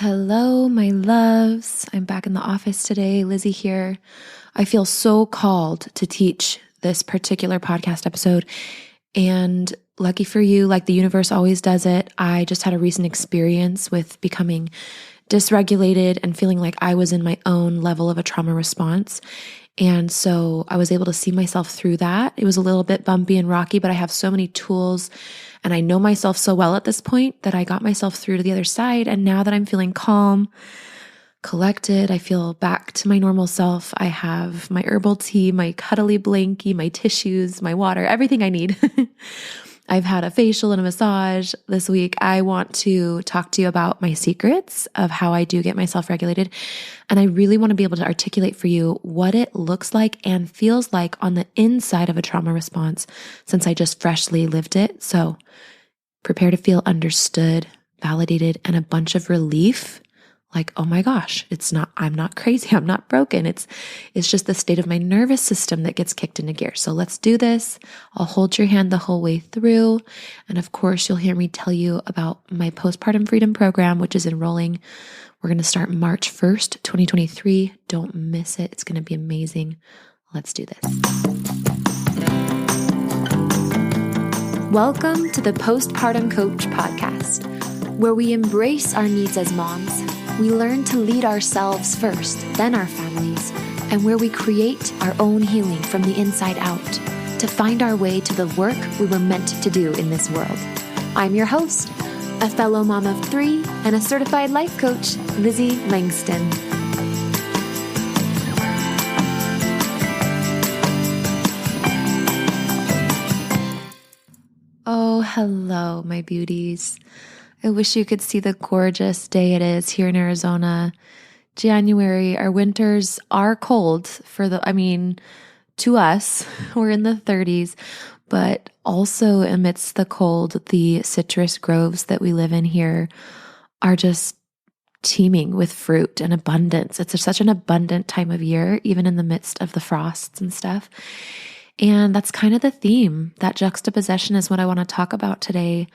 Hello, my loves. I'm back in the office today. Lizzie here. I feel so called to teach this particular podcast episode. And lucky for you, like the universe always does it, I just had a recent experience with becoming dysregulated and feeling like I was in my own level of a trauma response. And so I was able to see myself through that. It was a little bit bumpy and rocky, but I have so many tools and I know myself so well at this point that I got myself through to the other side. And now that I'm feeling calm, collected, I feel back to my normal self. I have my herbal tea, my cuddly blankie, my tissues, my water, everything I need. I've had a facial and a massage this week. I want to talk to you about my secrets of how I do get myself regulated. And I really want to be able to articulate for you what it looks like and feels like on the inside of a trauma response since I just freshly lived it. So prepare to feel understood, validated, and a bunch of relief. Like, oh my gosh, I'm not crazy. I'm not broken. It's just the state of my nervous system that gets kicked into gear. So let's do this. I'll hold your hand the whole way through. And of course, you'll hear me tell you about my Postpartum Freedom program, which is enrolling. We're going to start March 1st, 2023. Don't miss it. It's going to be amazing. Let's do this. Welcome to the Postpartum Coach podcast, where we embrace our needs as moms. We learn to lead ourselves first, then our families, and where we create our own healing from the inside out to find our way to the work we were meant to do in this world. I'm your host, a fellow mom of 3 and a certified life coach, Lizzie Langston. Oh, hello, my beauties. I wish you could see the gorgeous day it is here in Arizona. January, our winters are cold to us, we're in the 30s, but also amidst the cold, the citrus groves that we live in here are just teeming with fruit and abundance. It's such an abundant time of year, even in the midst of the frosts and stuff. And that's kind of the theme. That juxtaposition is what I want to talk about today.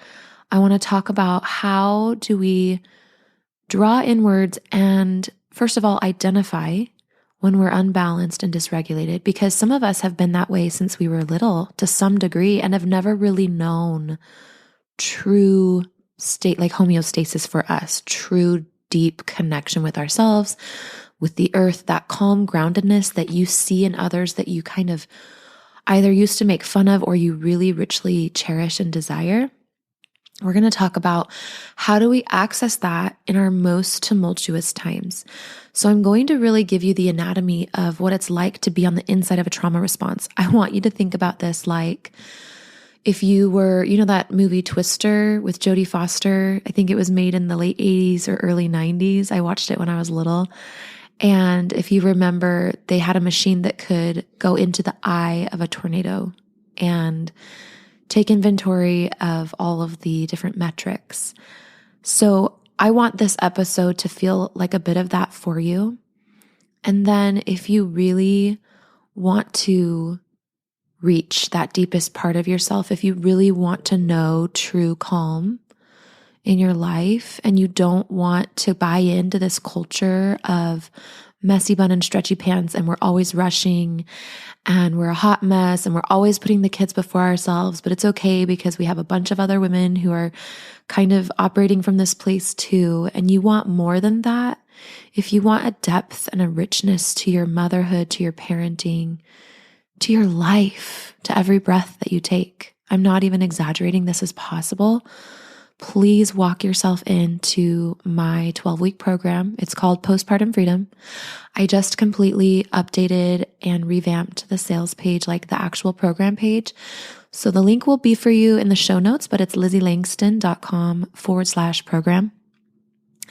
I want to talk about how do we draw inwards and, first of all, identify when we're unbalanced and dysregulated, because some of us have been that way since we were little to some degree and have never really known true state, like homeostasis for us, true deep connection with ourselves, with the earth, that calm groundedness that you see in others that you kind of either used to make fun of or you really richly cherish and desire. We're going to talk about how do we access that in our most tumultuous times. So I'm going to really give you the anatomy of what it's like to be on the inside of a trauma response. I want you to think about this like if you were, that movie Twister with Jodie Foster. I think it was made in the late 80s or early 90s. I watched it when I was little. And if you remember, they had a machine that could go into the eye of a tornado and take inventory of all of the different metrics. So I want this episode to feel like a bit of that for you. And then if you really want to reach that deepest part of yourself, if you really want to know true calm in your life and you don't want to buy into this culture of messy bun and stretchy pants and we're always rushing and we're a hot mess and we're always putting the kids before ourselves, but it's okay because we have a bunch of other women who are kind of operating from this place too. And you want more than that. If you want a depth and a richness to your motherhood, to your parenting, to your life, to every breath that you take, I'm not even exaggerating, this is possible. Please walk yourself into my 12-week program. It's called Postpartum Freedom. I just completely updated and revamped the sales page, like the actual program page. So the link will be for you in the show notes, but it's lizzielangston.com/program.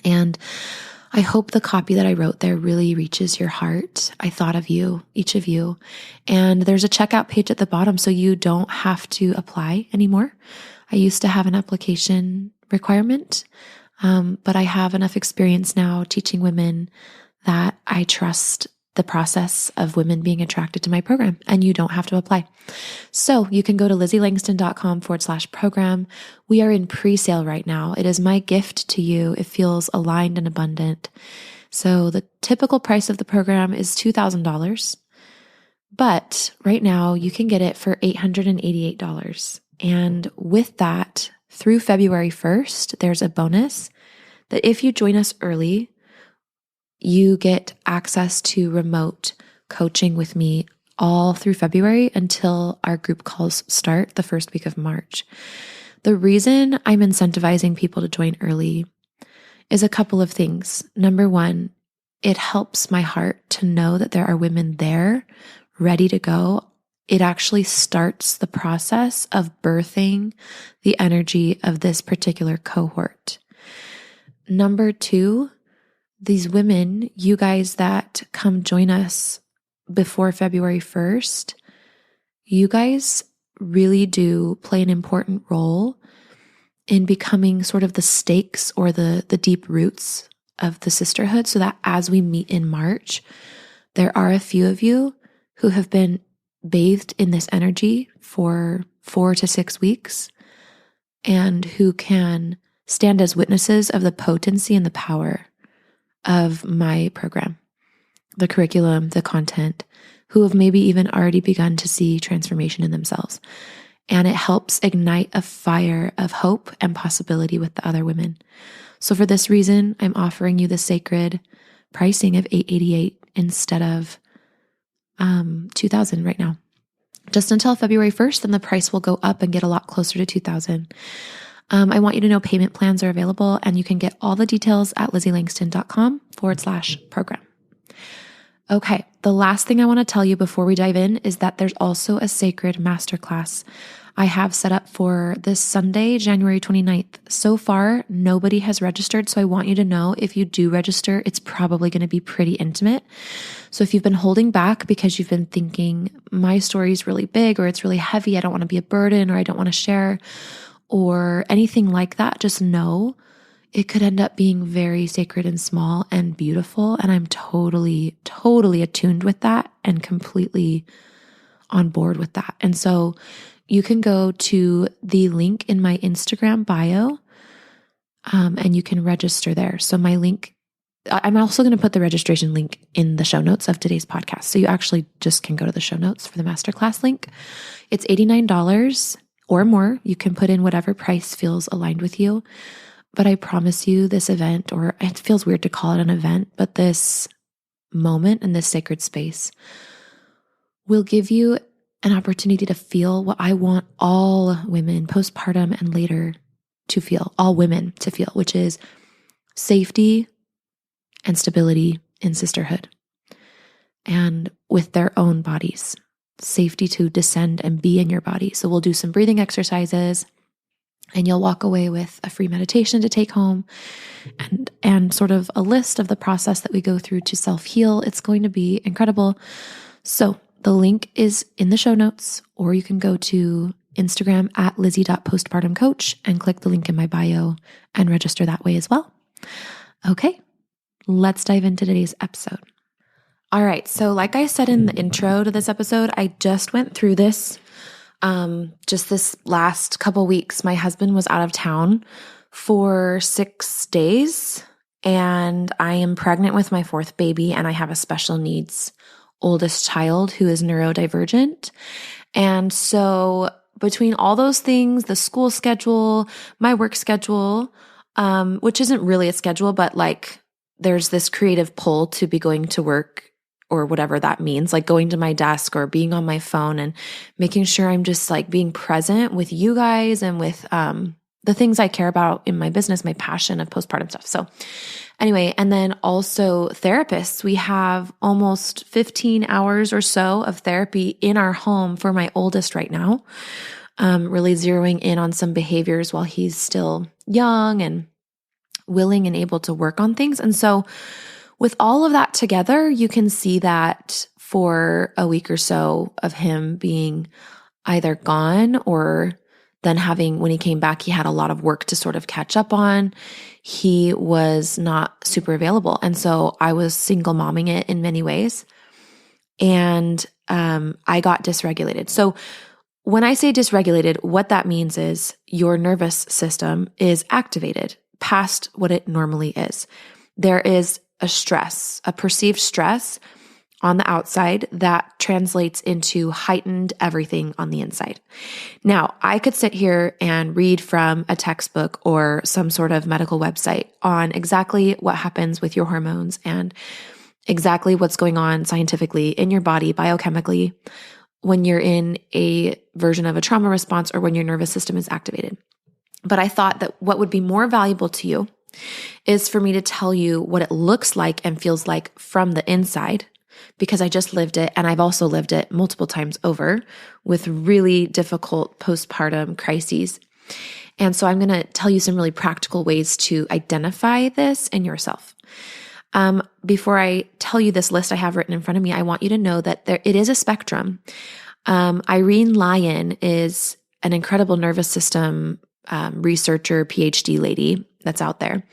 And I hope the copy that I wrote there really reaches your heart. I thought of you, each of you. And there's a checkout page at the bottom so you don't have to apply anymore. I used to have an application requirement, but I have enough experience now teaching women that I trust the process of women being attracted to my program, and you don't have to apply. So you can go to LizzieLangston.com/program. We are in pre-sale right now. It is my gift to you. It feels aligned and abundant. So the typical price of the program is $2,000, but right now you can get it for $888. And with that, through February 1st, there's a bonus that if you join us early, you get access to remote coaching with me all through February until our group calls start the first week of March. The reason I'm incentivizing people to join early is a couple of things. Number one, it helps my heart to know that there are women there ready to go. It actually starts the process of birthing the energy of this particular cohort. Number two, these women, you guys that come join us before February 1st, you guys really do play an important role in becoming sort of the stakes or the deep roots of the sisterhood, so that as we meet in March, there are a few of you who have been bathed in this energy for 4 to 6 weeks and who can stand as witnesses of the potency and the power of my program, the curriculum, the content, who have maybe even already begun to see transformation in themselves. And it helps ignite a fire of hope and possibility with the other women. So for this reason, I'm offering you the sacred pricing of $888 instead of $2,000 right now. Just until February 1st, then the price will go up and get a lot closer to $2,000. I want you to know payment plans are available, and you can get all the details at LizzieLangston.com/program. Okay, the last thing I want to tell you before we dive in is that there's also a sacred masterclass I have set up for this Sunday, January 29th. So far, nobody has registered, so I want you to know if you do register, it's probably going to be pretty intimate. So if you've been holding back because you've been thinking, my story is really big, or it's really heavy, I don't want to be a burden, or I don't want to share, or anything like that, just know it could end up being very sacred and small and beautiful. And I'm totally, totally attuned with that and completely on board with that. And so you can go to the link in my Instagram bio, and you can register there. So my link, I'm also going to put the registration link in the show notes of today's podcast. So you actually just can go to the show notes for the masterclass link. It's $89 or more. You can put in whatever price feels aligned with you. But I promise you this event, or it feels weird to call it an event, but this moment in this sacred space will give you an opportunity to feel what I want all women, postpartum and later, to feel, all women to feel, which is safety and stability in sisterhood and with their own bodies, safety to descend and be in your body. So we'll do some breathing exercises, and you'll walk away with a free meditation to take home and sort of a list of the process that we go through to self-heal. It's going to be incredible. So the link is in the show notes, or you can go to Instagram at lizzie.postpartumcoach and click the link in my bio and register that way as well. Okay, let's dive into today's episode. All right, so like I said in the intro to this episode, I just went through this just this last couple weeks. My husband was out of town for 6 days, and I am pregnant with my 4th baby, and I have a special needs oldest child who is neurodivergent. And so between all those things, the school schedule, my work schedule, which isn't really a schedule, but like there's this creative pull to be going to work or whatever that means, like going to my desk or being on my phone and making sure I'm just like being present with you guys and with the things I care about in my business, my passion of postpartum stuff. So anyway, and then also therapists. We have almost 15 hours or so of therapy in our home for my oldest right now, really zeroing in on some behaviors while he's still young and willing and able to work on things. And so with all of that together, you can see that for a week or so of him being either gone or then having, when he came back, he had a lot of work to sort of catch up on. He was not super available. And so I was single momming it in many ways. and I got dysregulated. So when I say dysregulated, what that means is your nervous system is activated past what it normally is. There is a stress, a perceived stress on the outside that translates into heightened everything on the inside. Now, I could sit here and read from a textbook or some sort of medical website on exactly what happens with your hormones and exactly what's going on scientifically in your body, biochemically, when you're in a version of a trauma response or when your nervous system is activated. But I thought that what would be more valuable to you is for me to tell you what it looks like and feels like from the inside, because I just lived it, and I've also lived it multiple times over with really difficult postpartum crises. And so I'm going to tell you some really practical ways to identify this in yourself. Before I tell you this list I have written in front of me, I want you to know that it is a spectrum. Irene Lyon is an incredible nervous system researcher, PhD lady that's out there.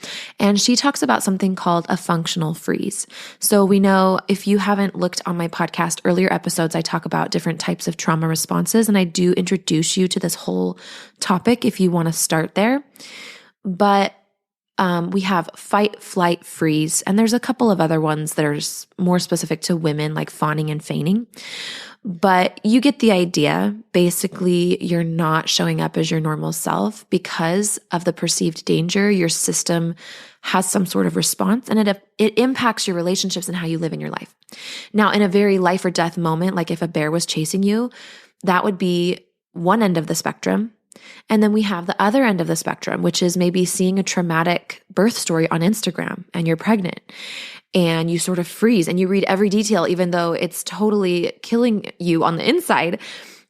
And she talks about something called a functional freeze. So we know, if you haven't looked on my podcast earlier episodes, I talk about different types of trauma responses, and I do introduce you to this whole topic if you want to start there. But we have fight, flight, freeze, and there's a couple of other ones that are more specific to women, like fawning and feigning. But you get the idea. Basically, you're not showing up as your normal self because of the perceived danger. Your system has some sort of response, and it impacts your relationships and how you live in your life. Now, in a very life or death moment, like if a bear was chasing you, that would be one end of the spectrum. And then we have the other end of the spectrum, which is maybe seeing a traumatic birth story on Instagram and you're pregnant and you sort of freeze and you read every detail, even though it's totally killing you on the inside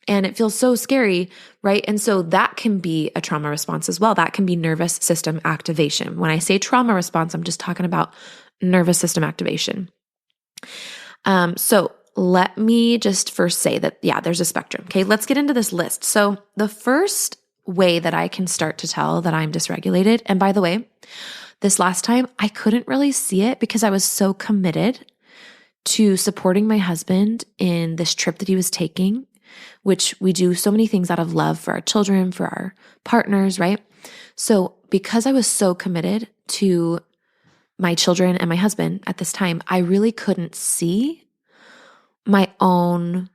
and it feels so scary, right? And so that can be a trauma response as well. That can be nervous system activation. When I say trauma response, I'm just talking about nervous system activation. So let me just first say that, yeah, there's a spectrum. Okay, let's get into this list. So the first way that I can start to tell that I'm dysregulated, and by the way, this last time I couldn't really see it because I was so committed to supporting my husband in this trip that he was taking, which we do so many things out of love for our children, for our partners, right? So because I was so committed to my children and my husband at this time, I really couldn't see my own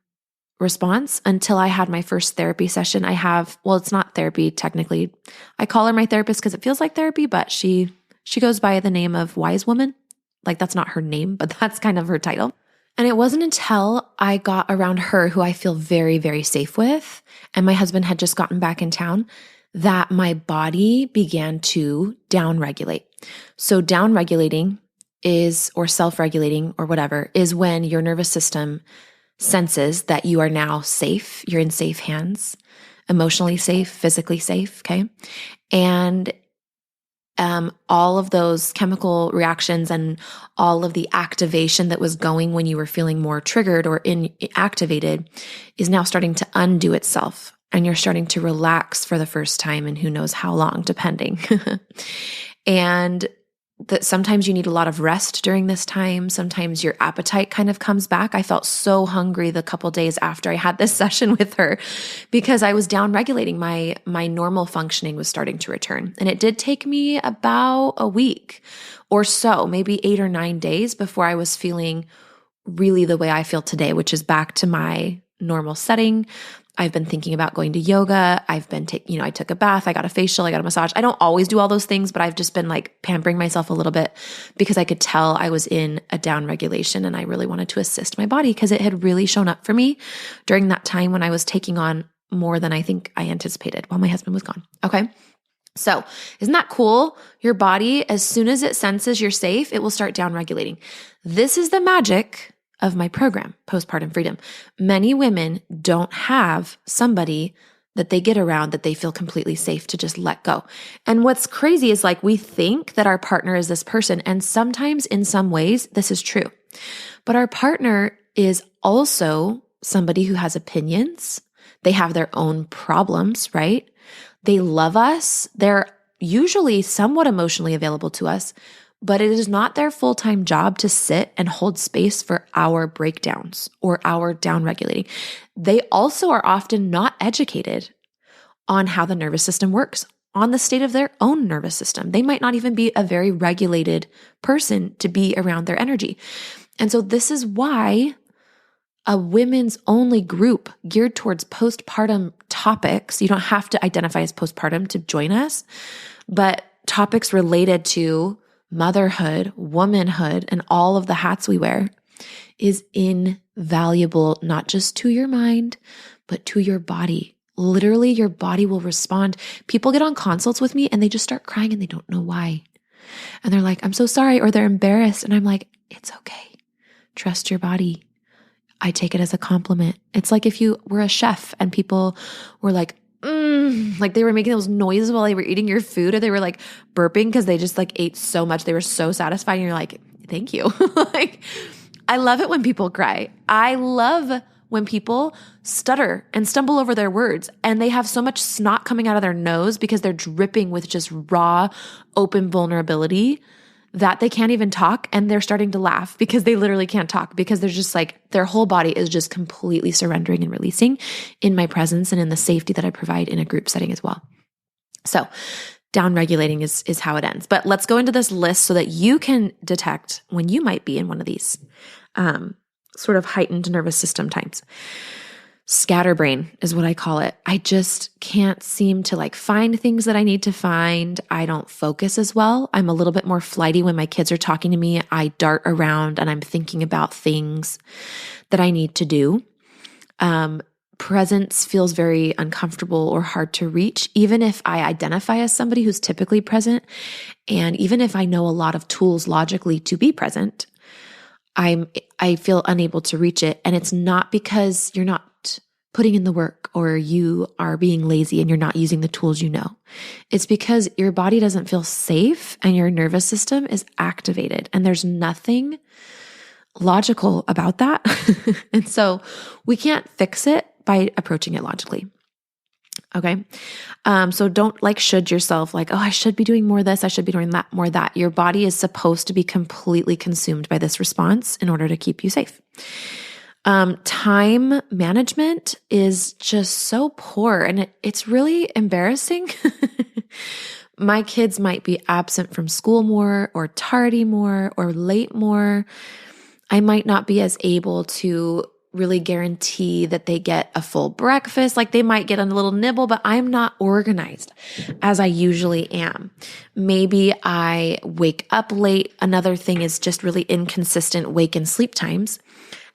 response until I had my first therapy session. It's not therapy technically. I call her my therapist because it feels like therapy, but she goes by the name of Wise Woman. Like, that's not her name, but that's kind of her title. And it wasn't until I got around her, who I feel very, very safe with, and my husband had just gotten back in town, that my body began to downregulate. So downregulating is, or self-regulating or whatever, is when your nervous system senses that you are now safe, you're in safe hands, emotionally safe, physically safe, okay? And all of those chemical reactions and all of the activation that was going when you were feeling more triggered or activated is now starting to undo itself. And you're starting to relax for the first time in who knows how long, depending. And that sometimes you need a lot of rest during this time. Sometimes your appetite kind of comes back. I felt so hungry the couple days after I had this session with her because I was down regulating. My normal functioning was starting to return. And it did take me about a week or so, maybe 8 or 9 days before I was feeling really the way I feel today, which is back to my normal setting. I've been thinking about going to yoga. I've been I took a bath, I got a facial, I got a massage. I don't always do all those things, but I've just been like pampering myself a little bit because I could tell I was in a down regulation and I really wanted to assist my body because it had really shown up for me during that time when I was taking on more than I think I anticipated while my husband was gone. Okay. So isn't that cool? Your body, as soon as it senses you're safe, it will start down regulating. This is the magic of my program, Postpartum Freedom. Many women don't have somebody that they get around that they feel completely safe to just let go. And what's crazy is, like, we think that our partner is this person, and sometimes in some ways this is true. But our partner is also somebody who has opinions. They have their own problems, right? They love us. They're usually somewhat emotionally available to us, but it is not their full-time job to sit and hold space for our breakdowns or our downregulating. They also are often not educated on how the nervous system works, on the state of their own nervous system. They might not even be a very regulated person to be around their energy. And so this is why a women's only group geared towards postpartum topics, you don't have to identify as postpartum to join us, but topics related to motherhood, womanhood, and all of the hats we wear is invaluable, not just to your mind, but to your body. Literally, your body will respond. People get on consults with me and they just start crying and they don't know why. And they're like, I'm so sorry, or they're embarrassed. And I'm like, it's okay. Trust your body. I take it as a compliment. It's like if you were a chef and people were like, like they were making those noises while they were eating your food, or they were like burping because they just like ate so much. They were so satisfied. And you're like, thank you. Like, I love it when people cry. I love when people stutter and stumble over their words and they have so much snot coming out of their nose because they're dripping with just raw, open vulnerability that they can't even talk, and they're starting to laugh because they literally can't talk because they're just like, their whole body is just completely surrendering and releasing in my presence and in the safety that I provide in a group setting as well. So downregulating is how it ends. But let's go into this list so that you can detect when you might be in one of these sort of heightened nervous system times. Scatterbrain is what I call it. I just can't seem to like find things that I need to find. I don't focus as well. I'm a little bit more flighty when my kids are talking to me. I dart around and I'm thinking about things that I need to do. Presence feels very uncomfortable or hard to reach, even if I identify as somebody who's typically present. And even if I know a lot of tools logically to be present, I feel unable to reach it. And it's not because you're not putting in the work or you are being lazy and you're not using the tools you know. It's because your body doesn't feel safe and your nervous system is activated. And there's nothing logical about that. And so we can't fix it by approaching it logically. Okay. So don't like should yourself like, oh, I should be doing more of this. I should be doing that, more of that. Your body is supposed to be completely consumed by this response in order to keep you safe. Time management is just so poor and it's really embarrassing. My kids might be absent from school more or tardy more or late more. I might not be as able to really guarantee that they get a full breakfast. Like they might get a little nibble, but I'm not organized as I usually am. Maybe I wake up late. Another thing is just really inconsistent wake and sleep times.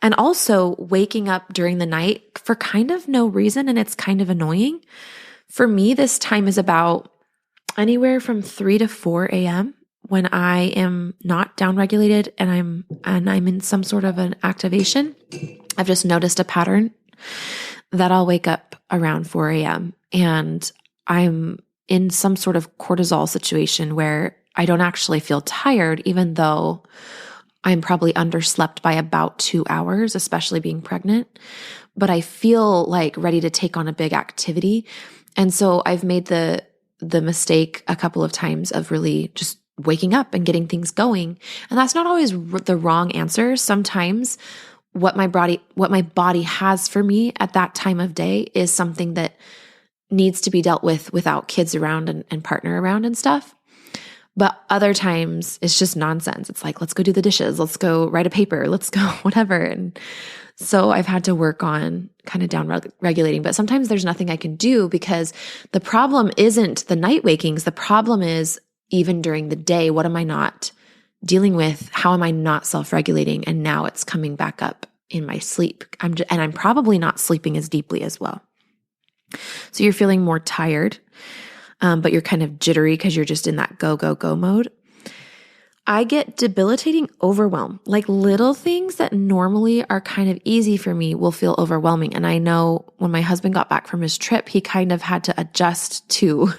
And also waking up during the night for kind of no reason. And it's kind of annoying. For me, this time is about anywhere from 3 to 4 a.m. when I am not downregulated and I'm in some sort of an activation. I've just noticed a pattern that I'll wake up around 4 a.m. and I'm in some sort of cortisol situation where I don't actually feel tired, even though I'm probably underslept by about 2 hours, especially being pregnant, but I feel like ready to take on a big activity. And so I've made the mistake a couple of times of really just waking up and getting things going. And that's not always the wrong answer. Sometimes what my body has for me at that time of day is something that needs to be dealt with without kids around and partner around and stuff. But other times it's just nonsense. It's like, let's go do the dishes. Let's go write a paper. Let's go whatever. And so I've had to work on kind of down regulating, but sometimes there's nothing I can do because the problem isn't the night wakings. The problem is even during the day, what am I not dealing with? How am I not self-regulating? And now it's coming back up in my sleep. I'm probably not sleeping as deeply as well. So you're feeling more tired. But you're kind of jittery because you're just in that go, go, go mode. I get debilitating overwhelm. Like little things that normally are kind of easy for me will feel overwhelming. And I know when my husband got back from his trip, he kind of had to adjust to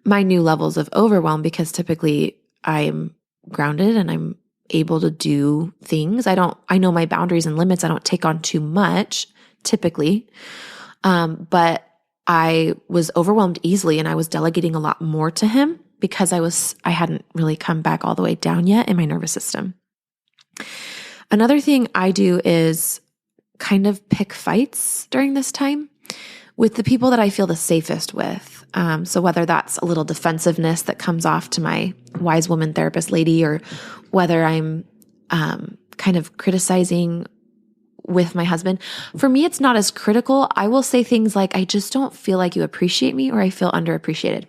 my new levels of overwhelm because typically I'm grounded and I'm able to do things. I know my boundaries and limits. I don't take on too much typically. But I was overwhelmed easily and I was delegating a lot more to him because I hadn't really come back all the way down yet in my nervous system. Another thing I do is kind of pick fights during this time with the people that I feel the safest with. So whether that's a little defensiveness that comes off to my wise woman therapist lady, or whether I'm kind of criticizing with my husband. For me, it's not as critical. I will say things like, I just don't feel like you appreciate me, or I feel underappreciated.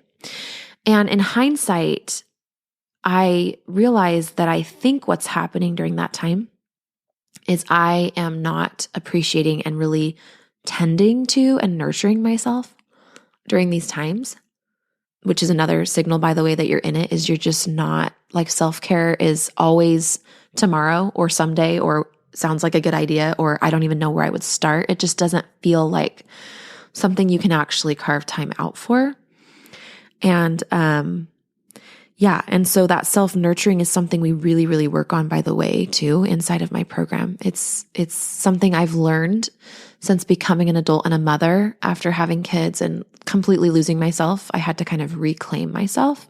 And in hindsight, I realize that I think what's happening during that time is I am not appreciating and really tending to and nurturing myself during these times, which is another signal, by the way, that you're in it, is you're just not, like, self-care is always tomorrow or someday, or sounds like a good idea, or I don't even know where I would start. It just doesn't feel like something you can actually carve time out for. And and so that self-nurturing is something we really, really work on, by the way, too, inside of my program. It's something I've learned since becoming an adult and a mother after having kids and completely losing myself. I had to kind of reclaim myself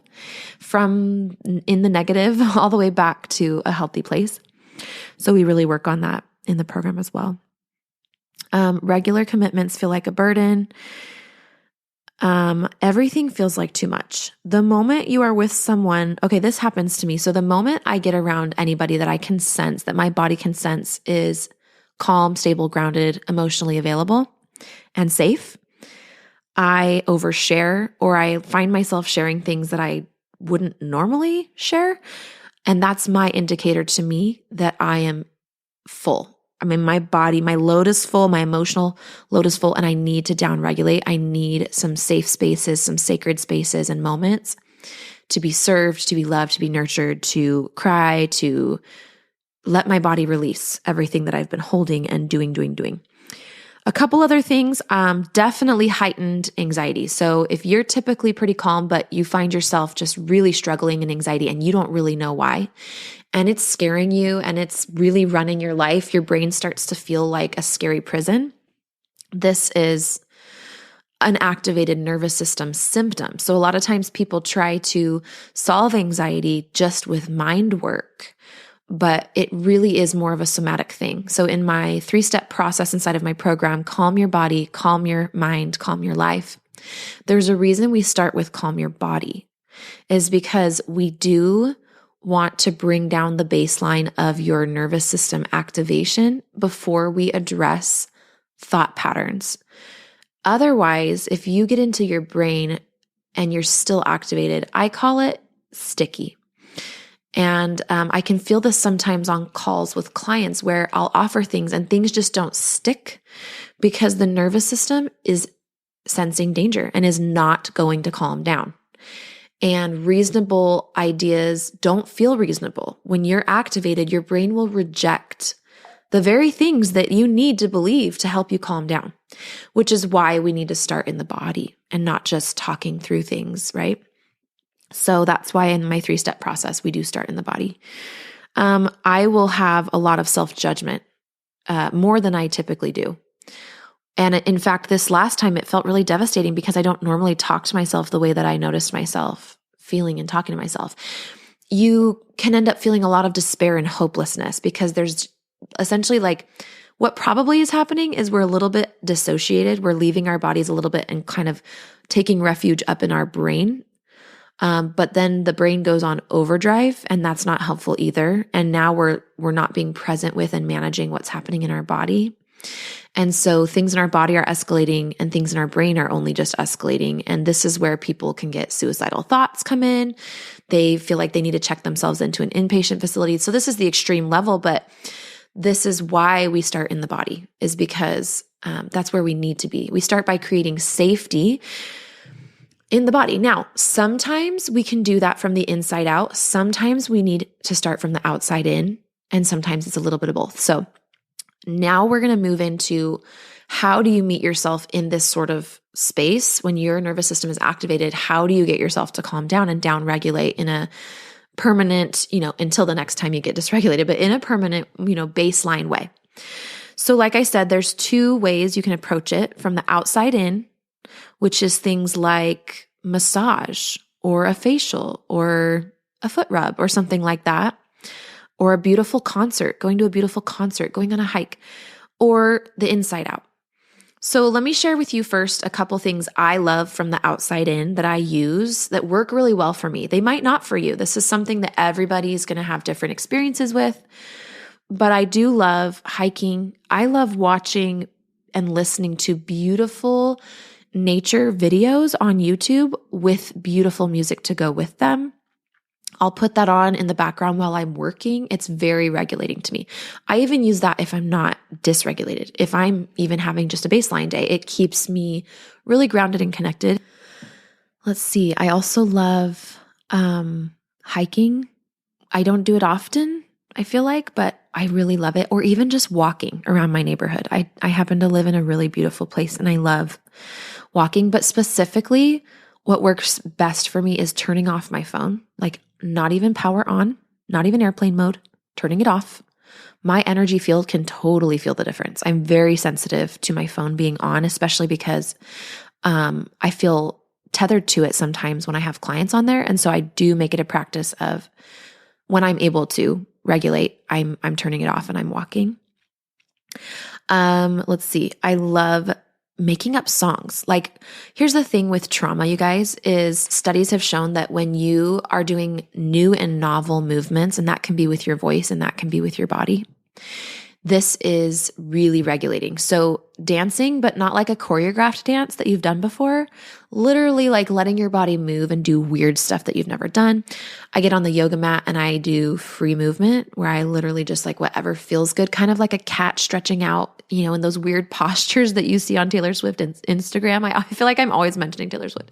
from in the negative all the way back to a healthy place. So we really work on that in the program as well. Regular commitments feel like a burden. Everything feels like too much. The moment you are with someone, okay, this happens to me. So the moment I get around anybody that I can sense, that my body can sense is calm, stable, grounded, emotionally available, and safe, I overshare, or I find myself sharing things that I wouldn't normally share. And that's my indicator to me that I am full. I mean, my body, my load is full, my emotional load is full, and I need to downregulate. I need some safe spaces, some sacred spaces and moments to be served, to be loved, to be nurtured, to cry, to let my body release everything that I've been holding and doing. A couple other things, definitely heightened anxiety. So if you're typically pretty calm, but you find yourself just really struggling in anxiety and you don't really know why, and it's scaring you and it's really running your life, your brain starts to feel like a scary prison. This is an activated nervous system symptom. So a lot of times people try to solve anxiety just with mind work, but it really is more of a somatic thing. So in my 3-step process inside of my program, Calm Your Body, Calm Your Mind, Calm Your Life, there's a reason we start with Calm Your Body, is because we do want to bring down the baseline of your nervous system activation before we address thought patterns. Otherwise, if you get into your brain and you're still activated, I call it sticky. And I can feel this sometimes on calls with clients where I'll offer things and things just don't stick because the nervous system is sensing danger and is not going to calm down. And reasonable ideas don't feel reasonable. When you're activated, your brain will reject the very things that you need to believe to help you calm down, which is why we need to start in the body and not just talking through things, right? So that's why in my 3-step process, we do start in the body. I will have a lot of self-judgment, more than I typically do. And in fact, this last time it felt really devastating because I don't normally talk to myself the way that I noticed myself feeling and talking to myself. You can end up feeling a lot of despair and hopelessness because there's essentially like what probably is happening is we're a little bit dissociated. We're leaving our bodies a little bit and kind of taking refuge up in our brain. But then the brain goes on overdrive and that's not helpful either. And now we're not being present with and managing what's happening in our body. And so things in our body are escalating and things in our brain are only just escalating. And this is where people can get suicidal thoughts come in. They feel like they need to check themselves into an inpatient facility. So this is the extreme level, but this is why we start in the body, is because that's where we need to be. We start by creating safety in the body. Now, sometimes we can do that from the inside out. Sometimes we need to start from the outside in, and sometimes it's a little bit of both. So now we're going to move into how do you meet yourself in this sort of space when your nervous system is activated? How do you get yourself to calm down and down-regulate in a permanent, until the next time you get dysregulated, but in a permanent, baseline way? So like I said, there's 2 ways you can approach it: from the outside in, which is things like massage, or a facial or a foot rub or something like that, or a beautiful concert, going to a beautiful concert, going on a hike, or the inside out. So let me share with you first a couple things I love from the outside in that I use that work really well for me. They might not for you. This is something that everybody's going to have different experiences with, but I do love hiking. I love watching and listening to beautiful nature videos on YouTube with beautiful music to go with them. I'll put that on in the background while I'm working. It's very regulating to me. I even use that if I'm not dysregulated. If I'm even having just a baseline day, it keeps me really grounded and connected. Let's see. I also love hiking. I don't do it often, I feel like, but I really love it. Or even just walking around my neighborhood. I happen to live in a really beautiful place and I love walking, but specifically what works best for me is turning off my phone, like not even power on, not even airplane mode, turning it off. My energy field can totally feel the difference. I'm very sensitive to my phone being on, especially because I feel tethered to it sometimes when I have clients on there. And so I do make it a practice of when I'm able to regulate, I'm turning it off and I'm walking. Let's see. I love making up songs. Like, here's the thing with trauma, you guys, is studies have shown that when you are doing new and novel movements, and that can be with your voice and that can be with your body, this is really regulating. So dancing, but not like a choreographed dance that you've done before, literally like letting your body move and do weird stuff that you've never done. I get on the yoga mat and I do free movement where I literally just like whatever feels good, kind of like a cat stretching out, you know, in those weird postures that you see on Taylor Swift and Instagram. I feel like I'm always mentioning Taylor Swift.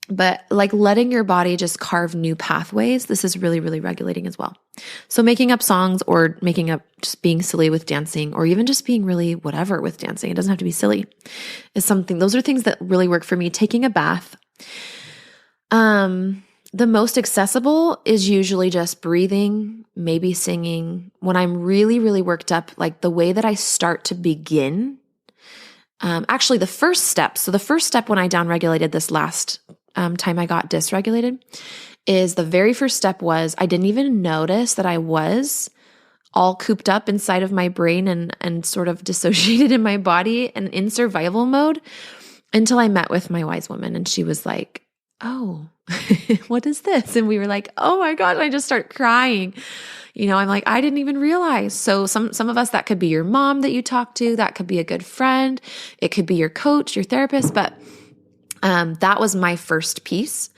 But like letting your body just carve new pathways, this is really, really regulating as well. So making up songs or making up just being silly with dancing or even just being really whatever with dancing, it doesn't have to be silly, is something, those are things that really work for me. Taking a bath. The most accessible is usually just breathing, maybe singing. When I'm really, really worked up, like the way that I start to begin, actually the first step. So the first step when I downregulated this last time I got dysregulated is the very first step was I didn't even notice that I was all cooped up inside of my brain and sort of dissociated in my body and in survival mode until I met with my wise woman. And she was like, oh, what is this? And we were like, oh my God, I just start crying. You know, I'm like, I didn't even realize. So some of us, that could be your mom that you talk to, that could be a good friend. It could be your coach, your therapist, but that was my first piece.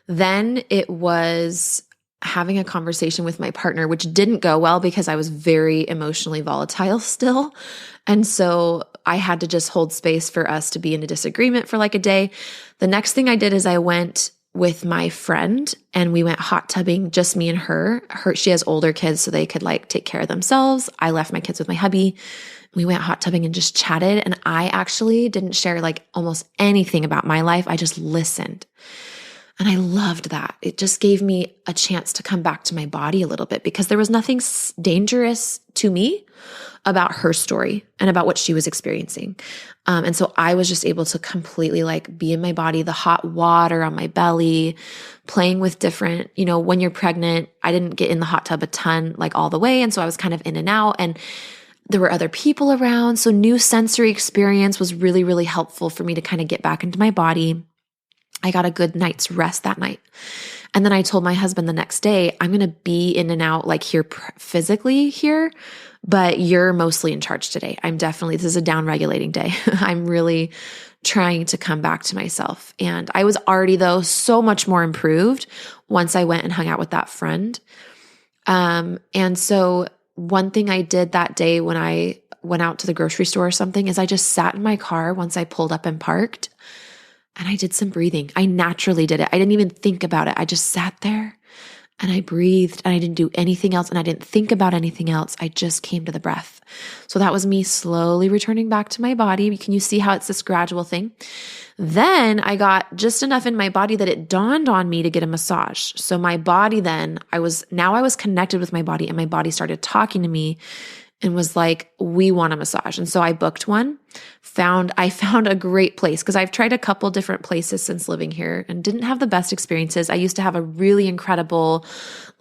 Then it was having a conversation with my partner, which didn't go well because I was very emotionally volatile still. And so I had to just hold space for us to be in a disagreement for like a day. The next thing I did is I went with my friend and we went hot tubbing, just me and her. She has older kids, so they could like take care of themselves. I left my kids with my hubby. We went hot tubbing and just chatted. And I actually didn't share like almost anything about my life. I just listened. And I loved that. It just gave me a chance to come back to my body a little bit because there was nothing dangerous to me about her story and about what she was experiencing. And so I was just able to completely like be in my body, the hot water on my belly, playing with different, you know, when you're pregnant, I didn't get in the hot tub a ton, like all the way. And so I was kind of in and out and there were other people around. So new sensory experience was really, really helpful for me to kind of get back into my body. I got a good night's rest that night. And then I told my husband the next day, I'm going to be in and out like here physically here, but you're mostly in charge today. This is a down regulating day. I'm really trying to come back to myself. And I was already though so much more improved once I went and hung out with that friend. And so one thing I did that day when I went out to the grocery store or something is I just sat in my car once I pulled up and parked and I did some breathing. I naturally did it. I didn't even think about it. I just sat there and I breathed and I didn't do anything else and I didn't think about anything else. I just came to the breath. So that was me slowly returning back to my body. Can you see how it's this gradual thing? Then I got just enough in my body that it dawned on me to get a massage. So my body then, I was connected with my body and my body started talking to me and was like, we want a massage. And so I booked one, I found a great place because I've tried a couple different places since living here and didn't have the best experiences. I used to have a really incredible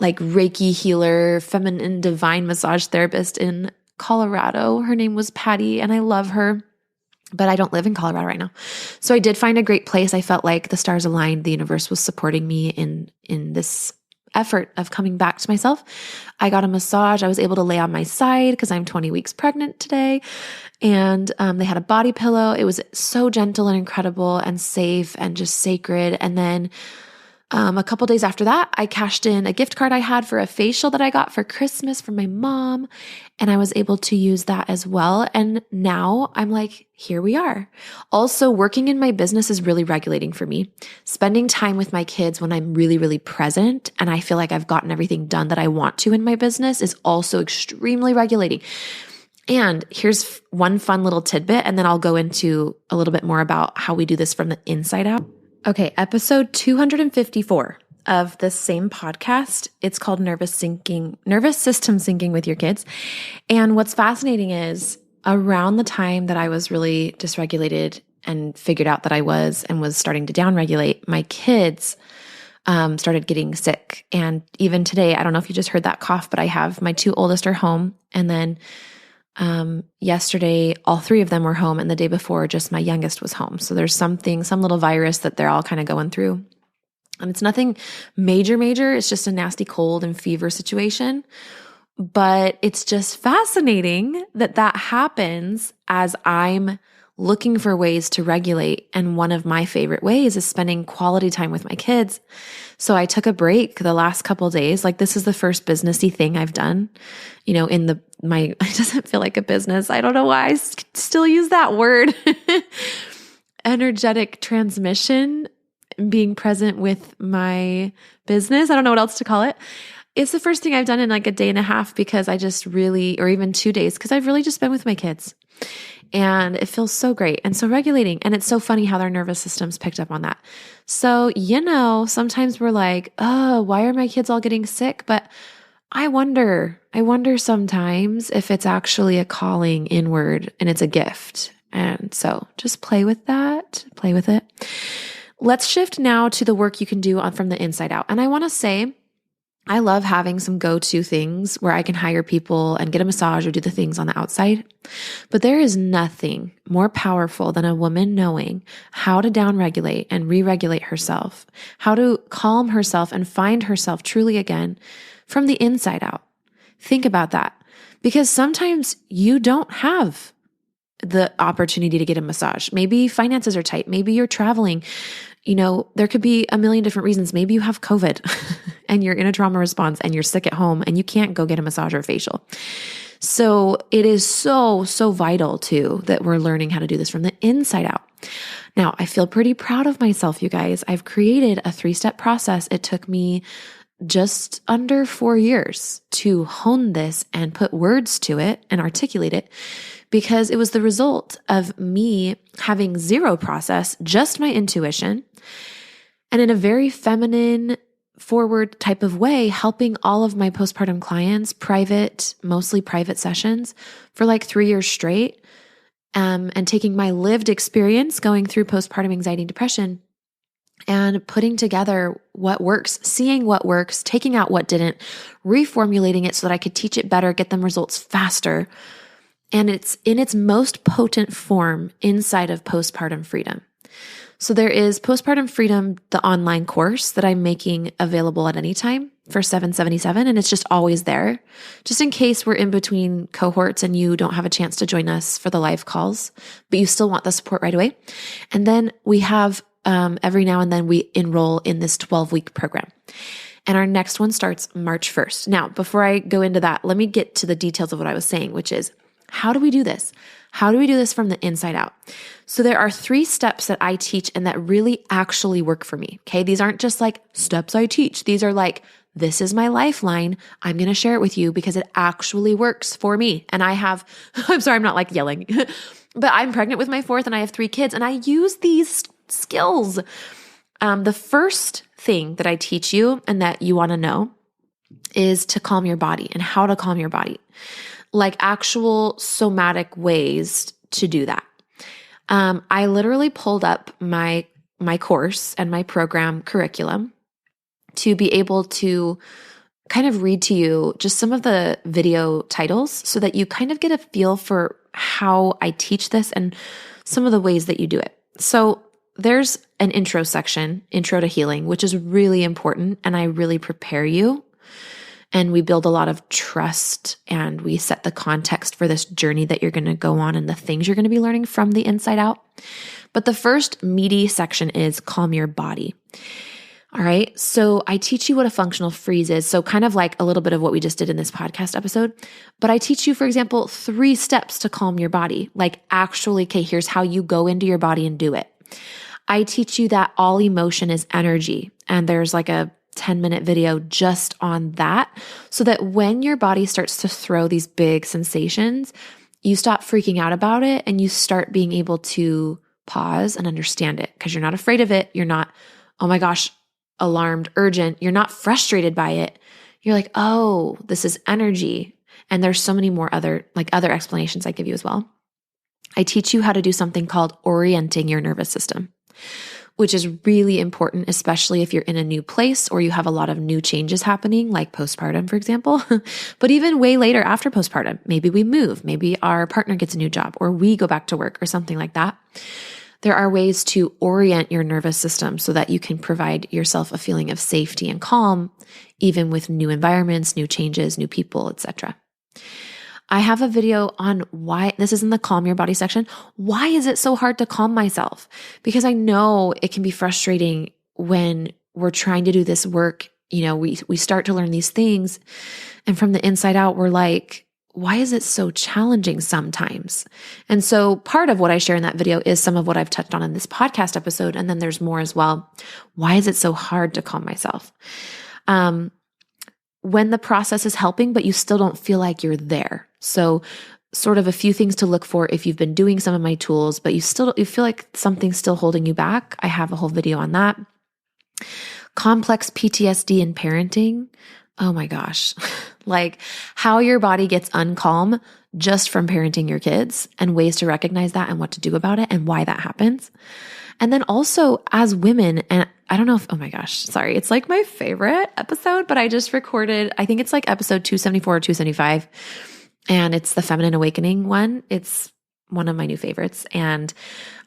like Reiki healer, feminine divine massage therapist in Colorado. Her name was Patty and I love her, but I don't live in Colorado right now. So I did find a great place. I felt like the stars aligned. The universe was supporting me in this effort of coming back to myself. I got a massage. I was able to lay on my side because I'm 20 weeks pregnant today. And they had a body pillow. It was so gentle and incredible and safe and just sacred. And then a couple days after that, I cashed in a gift card I had for a facial that I got for Christmas from my mom. And I was able to use that as well. And now I'm like, here we are. Also, working in my business is really regulating for me. Spending time with my kids when I'm really, really present and I feel like I've gotten everything done that I want to in my business is also extremely regulating. And here's one fun little tidbit, and then I'll go into a little bit more about how we do this from the inside out. Okay, episode 254 of this same podcast. It's called Nervous System Syncing with Your Kids. And what's fascinating is around the time that I was really dysregulated and figured out that I was and was starting to downregulate, my kids started getting sick. And even today, I don't know if you just heard that cough, but I have my two oldest are home. And then yesterday, all three of them were home, and the day before, just my youngest was home. So there's some little virus that they're all kind of going through. And it's nothing major. It's just a nasty cold and fever situation. But it's just fascinating that happens as I'm looking for ways to regulate. And one of my favorite ways is spending quality time with my kids. So I took a break the last couple of days. Like this is the first businessy thing I've done, it doesn't feel like a business. I don't know why I still use that word. Energetic transmission, being present with my business. I don't know what else to call it. It's the first thing I've done in like a day and a half because I just really, or even 2 days, because I've really just been with my kids. And it feels so great and so regulating. And it's so funny how their nervous systems picked up on that. So, sometimes we're like, oh, why are my kids all getting sick? But I wonder sometimes if it's actually a calling inward and it's a gift. And so just play with that, play with it. Let's shift now to the work you can do from the inside out. And I want to say, I love having some go-to things where I can hire people and get a massage or do the things on the outside. But there is nothing more powerful than a woman knowing how to downregulate and re-regulate herself, how to calm herself and find herself truly again from the inside out. Think about that, because sometimes you don't have the opportunity to get a massage. Maybe finances are tight. Maybe you're traveling. There could be a million different reasons. Maybe you have COVID and you're in a trauma response and you're sick at home and you can't go get a massage or a facial. So it is so, so vital too that we're learning how to do this from the inside out. Now, I feel pretty proud of myself, you guys. I've created a 3-step process. It took me just under 4 years to hone this and put words to it and articulate it, because it was the result of me having zero process, just my intuition, and in a very feminine, forward type of way, helping all of my postpartum clients, mostly private sessions for like 3 years straight, and taking my lived experience going through postpartum anxiety and depression and putting together what works, seeing what works, taking out what didn't, reformulating it so that I could teach it better, get them results faster. And it's in its most potent form inside of Postpartum Freedom. So there is Postpartum Freedom, the online course that I'm making available at any time for $777, and it's just always there, just in case we're in between cohorts and you don't have a chance to join us for the live calls, but you still want the support right away. And then we have every now and then we enroll in this 12-week program. And our next one starts March 1st. Now, before I go into that, let me get to the details of what I was saying, which is, how do we do this? How do we do this from the inside out? So there are 3 steps that I teach and that really actually work for me. Okay. These aren't just like steps I teach. These are like, this is my lifeline. I'm going to share it with you because it actually works for me. And I'm sorry, I'm not like yelling, but I'm pregnant with my 4th and I have 3 kids and I use these skills. The first thing that I teach you and that you want to know is to calm your body and how to calm your body. like actual somatic ways to do that. I literally pulled up my course and my program curriculum to be able to kind of read to you just some of the video titles so that you kind of get a feel for how I teach this and some of the ways that you do it. So there's an intro section, Intro to Healing, which is really important, and I really prepare you. And we build a lot of trust, and we set the context for this journey that you're going to go on and the things you're going to be learning from the inside out. But the first meaty section is Calm Your Body. All right. So I teach you what a functional freeze is. So kind of like a little bit of what we just did in this podcast episode. But I teach you, for example, 3 steps to calm your body. Like actually, okay, here's how you go into your body and do it. I teach you that all emotion is energy. And there's like a 10-minute video just on that, so that when your body starts to throw these big sensations, you stop freaking out about it and you start being able to pause and understand it, because you're not afraid of it. You're not, oh my gosh, alarmed, urgent. You're not frustrated by it. You're like, oh, this is energy. And there's so many more other explanations I give you as well. I teach you how to do something called orienting your nervous system, which is really important, especially if you're in a new place or you have a lot of new changes happening, like postpartum, for example. But even way later after postpartum, maybe we move, maybe our partner gets a new job, or we go back to work or something like that. There are ways to orient your nervous system so that you can provide yourself a feeling of safety and calm, even with new environments, new changes, new people, etc. I have a video on why, this is in the Calm Your Body section. Why is it so hard to calm myself? Because I know it can be frustrating when we're trying to do this work. You know, we start to learn these things, and from the inside out, we're like, why is it so challenging sometimes? And so part of what I share in that video is some of what I've touched on in this podcast episode. And then there's more as well. Why is it so hard to calm myself? When the process is helping, but you still don't feel like you're there. So sort of a few things to look for if you've been doing some of my tools, but you feel like something's still holding you back. I have a whole video on that. Complex PTSD in parenting. Oh my gosh. Like how your body gets uncalm just from parenting your kids, and ways to recognize that and what to do about it and why that happens. And then also as women, and I don't know if, oh my gosh, sorry. It's like my favorite episode, but I just recorded, I think it's like episode 274 or 275. And it's the Feminine Awakening one. It's one of my new favorites. And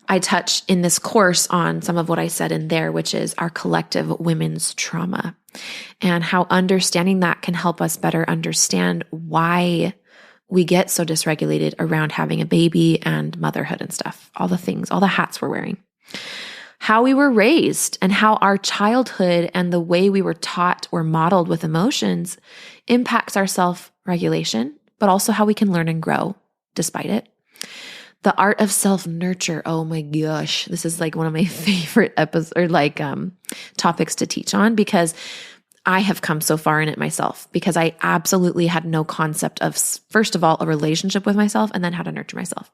I touch in this course on some of what I said in there, which is our collective women's trauma, and how understanding that can help us better understand why we get so dysregulated around having a baby and motherhood and stuff, all the things, all the hats we're wearing, how we were raised, and how our childhood and the way we were taught or modeled with emotions impacts our self-regulation, but also how we can learn and grow despite it. The art of self-nurture. Oh my gosh. This is like one of my favorite episodes, or topics to teach on, because I have come so far in it myself, because I absolutely had no concept of, first of all, a relationship with myself, and then how to nurture myself.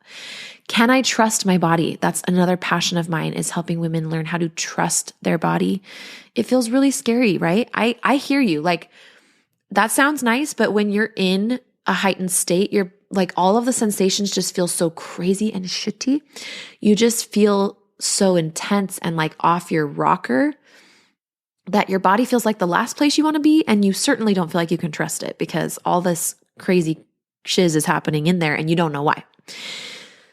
Can I trust my body? That's another passion of mine, is helping women learn how to trust their body. It feels really scary, right? I hear you. Like, that sounds nice, but when you're in a heightened state, you're like, all of the sensations just feel so crazy and shitty. You just feel so intense and like off your rocker that your body feels like the last place you want to be. And you certainly don't feel like you can trust it, because all this crazy shiz is happening in there and you don't know why.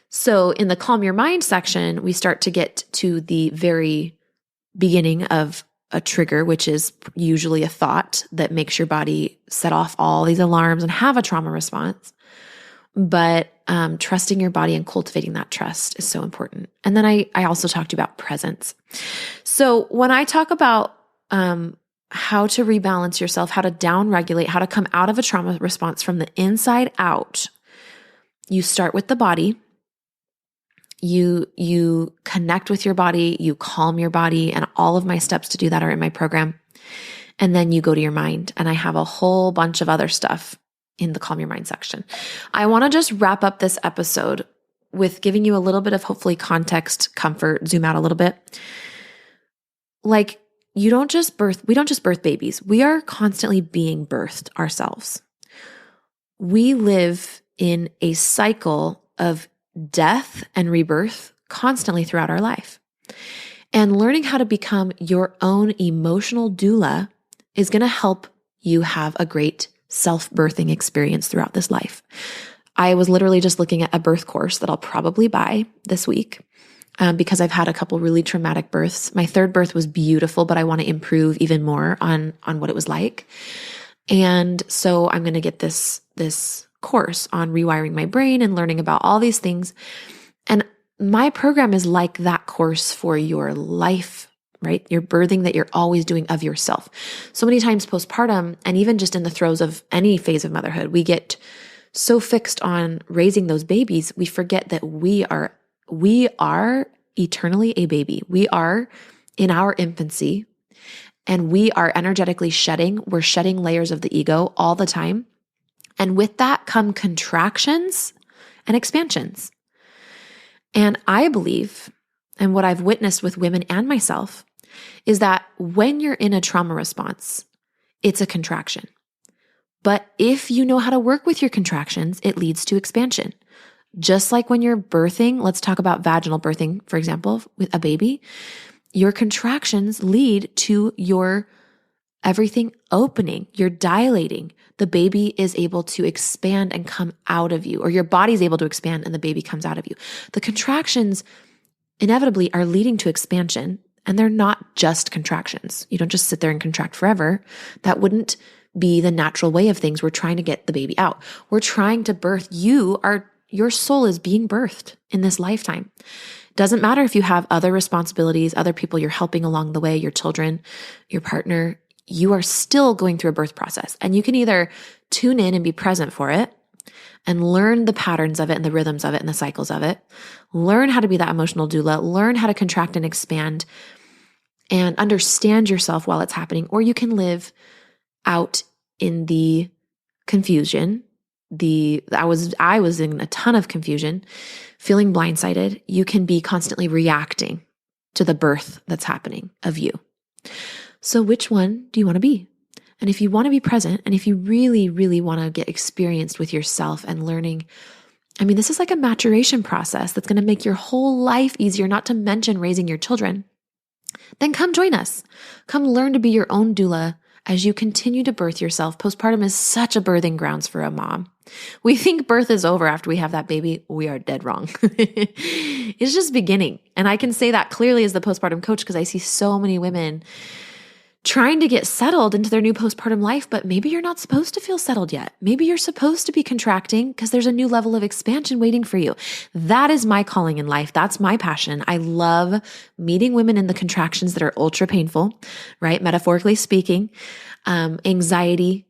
So in the Calm Your Mind section, we start to get to the very beginning of a trigger, which is usually a thought that makes your body set off all these alarms and have a trauma response. But trusting your body and cultivating that trust is so important. And then I also talked about presence. So when I talk about how to rebalance yourself, how to downregulate, how to come out of a trauma response from the inside out, you start with the body. You connect with your body, you calm your body, and all of my steps to do that are in my program. And then you go to your mind, and I have a whole bunch of other stuff in the Calm Your Mind section. I want to just wrap up this episode with giving you a little bit of hopefully context, comfort, zoom out a little bit. Like, we don't just birth babies. We are constantly being birthed ourselves. We live in a cycle of death and rebirth constantly throughout our life. And learning how to become your own emotional doula is going to help you have a great self-birthing experience throughout this life. I was literally just looking at a birth course that I'll probably buy this week because I've had a couple really traumatic births. My third birth was beautiful, but I want to improve even more on what it was like. And so I'm going to get this course on rewiring my brain and learning about all these things. And my program is like that course for your life, right? Your birthing that you're always doing of yourself. So many times postpartum, and even just in the throes of any phase of motherhood, we get so fixed on raising those babies, we forget that we are eternally a baby. We are in our infancy, and we are energetically we're shedding layers of the ego all the time. And with that come contractions and expansions. And I believe, and what I've witnessed with women and myself, is that when you're in a trauma response, it's a contraction. But if you know how to work with your contractions, it leads to expansion. Just like when you're birthing, let's talk about vaginal birthing, for example, with a baby, your contractions lead to your everything opening, you're dilating. The baby is able to expand and come out of you, or your body's able to expand and the baby comes out of you. The contractions inevitably are leading to expansion, and they're not just contractions. You don't just sit there and contract forever. That wouldn't be the natural way of things. We're trying to get the baby out. We're trying to birth. Your soul is being birthed in this lifetime. Doesn't matter if you have other responsibilities, other people you're helping along the way, your children, your partner, you are still going through a birth process. And you can either tune in and be present for it and learn the patterns of it and the rhythms of it and the cycles of it, learn how to be that emotional doula, learn how to contract and expand and understand yourself while it's happening, or you can live out in the confusion. I was in a ton of confusion, feeling blindsided. You can be constantly reacting to the birth that's happening of you. So which one do you want to be? And if you want to be present, and if you really, really want to get experienced with yourself and learning, this is like a maturation process that's going to make your whole life easier, not to mention raising your children, then come join us. Come learn to be your own doula as you continue to birth yourself. Postpartum is such a birthing grounds for a mom. We think birth is over after we have that baby. We are dead wrong. It's just beginning. And I can say that clearly as the postpartum coach because I see so many women trying to get settled into their new postpartum life, but maybe you're not supposed to feel settled yet. Maybe you're supposed to be contracting because there's a new level of expansion waiting for you. That is my calling in life. That's my passion. I love meeting women in the contractions that are ultra painful, right? Metaphorically speaking, anxiety,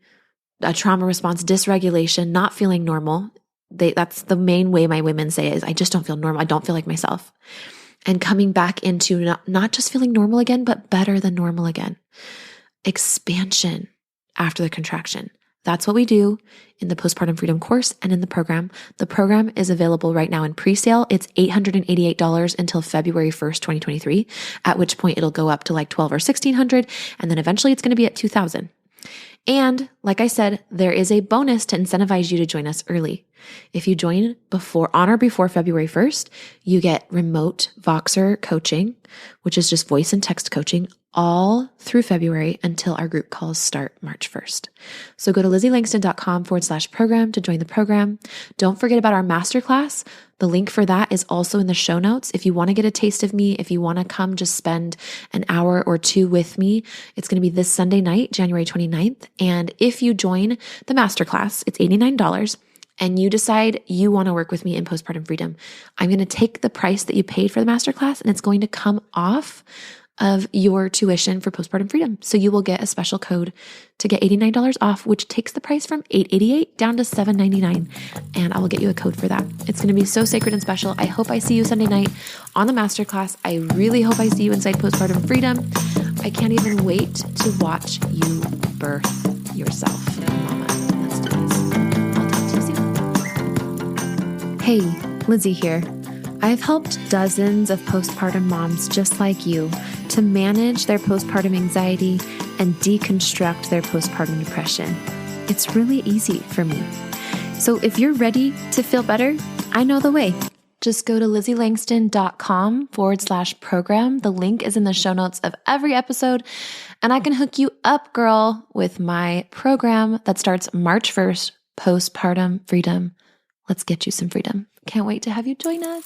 a trauma response, dysregulation, not feeling normal. That's the main way my women say it is, I just don't feel normal. I don't feel like myself. And coming back into not just feeling normal again, but better than normal again. Expansion after the contraction. That's what we do in the Postpartum Freedom course and in the program. The program is available right now in pre-sale. It's $888 until February 1st, 2023, at which point it'll go up to like $1,200 or $1,600. And then eventually it's going to be at $2,000. And like I said, there is a bonus to incentivize you to join us early. If you join on or before February 1st, you get remote Voxer coaching, which is just voice and text coaching all through February until our group calls start March 1st. So go to LizzieLangston.com/program to join the program. Don't forget about our masterclass. The link for that is also in the show notes. If you want to get a taste of me, if you want to come just spend an hour or two with me, it's going to be this Sunday night, January 29th. And if you join the masterclass, it's $89. And you decide you want to work with me in Postpartum Freedom, I'm going to take the price that you paid for the masterclass and it's going to come off of your tuition for Postpartum Freedom. So you will get a special code to get $89 off, which takes the price from $888 down to $799. And I will get you a code for that. It's going to be so sacred and special. I hope I see you Sunday night on the masterclass. I really hope I see you inside Postpartum Freedom. I can't even wait to watch you birth yourself. Mama, let's do this. I'll talk to you soon. Hey, Lizzie here. I've helped dozens of postpartum moms just like you to manage their postpartum anxiety and deconstruct their postpartum depression. It's really easy for me. So if you're ready to feel better, I know the way. Just go to LizzieLangston.com/program. The link is in the show notes of every episode, and I can hook you up, girl, with my program that starts March 1st, Postpartum Freedom. Let's get you some freedom. Can't wait to have you join us.